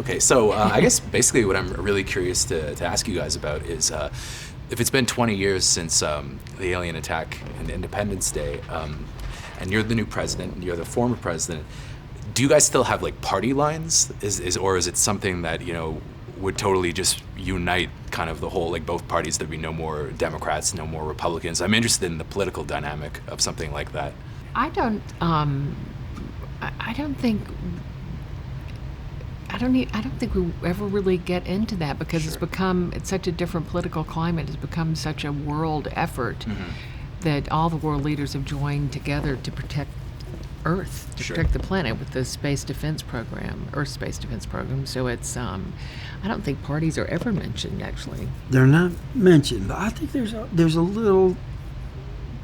Okay, so I guess basically what I'm really curious to ask you guys about is if it's been 20 years since the alien attack and Independence Day, and you're the new president and you're the former president, do you guys still have like party lines? Or is it something that, would totally just unite kind of the whole, like both parties? There'd be no more Democrats, no more Republicans. I'm interested in the political dynamic of something like that. I don't. I don't think. I don't think we ever really get into that because it's such a different political climate. It's become such a world effort that all the world leaders have joined together to protect Earth, to protect the planet with the Earth Space Defense Program. So it's, I don't think parties are ever mentioned, actually. They're not mentioned, but I think there's a little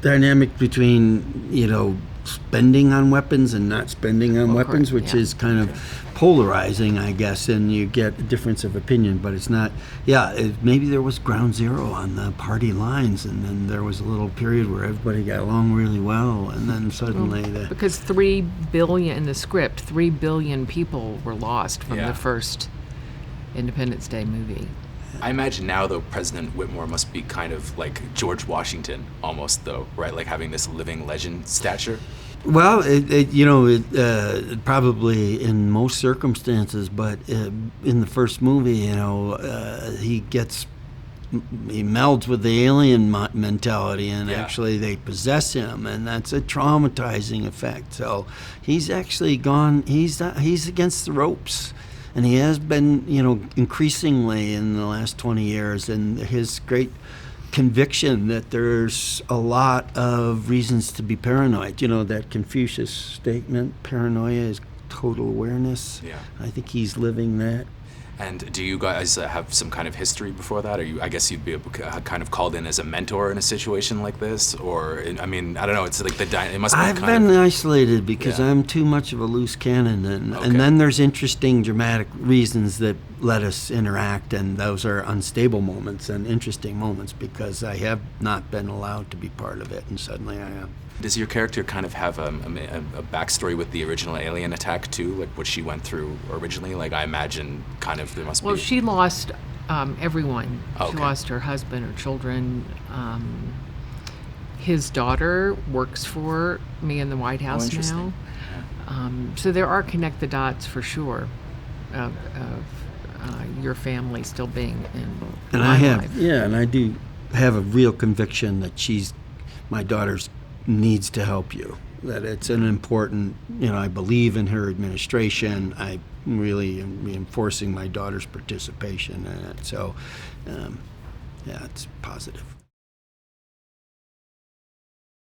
dynamic between, spending on weapons and not spending on weapons, which is kind of polarizing, I guess, and you get a difference of opinion, but it's not, maybe there was ground zero on the party lines, and then there was a little period where everybody got along really well, and then suddenly because 3 billion, in the script, 3 billion people were lost from the first Independence Day movie. I imagine now, though, President Whitmore must be kind of like George Washington, almost, though, right? Like having this living legend stature. Well, it probably in most circumstances, but in the first movie, he melds with the alien mentality, and actually they possess him, and that's a traumatizing effect. So he's actually gone. He's against the ropes. And he has been, increasingly in the last 20 years, and his great conviction that there's a lot of reasons to be paranoid. That Confucius statement, paranoia is total awareness. Yeah. I think he's living that. And do you guys have some kind of history before that? Or I guess you'd be kind of called in as a mentor in a situation like this? Or, I don't know, it's like it must be I've been isolated because I'm too much of a loose cannon. And then there's interesting, dramatic reasons that let us interact, and those are unstable moments and interesting moments because I have not been allowed to be part of it, and suddenly I am. Does your character kind of have a backstory with the original alien attack too, like what she went through originally? Like I imagine kind of there must be. Well, she lost everyone. Okay. She lost her husband, her children. His daughter works for me in the White House now. So there are connect the dots for sure of your family still being in my life. And I do have a real conviction that my daughter's needs to help you, that it's an important, I believe in her administration. I really am reinforcing my daughter's participation in it. So, it's positive.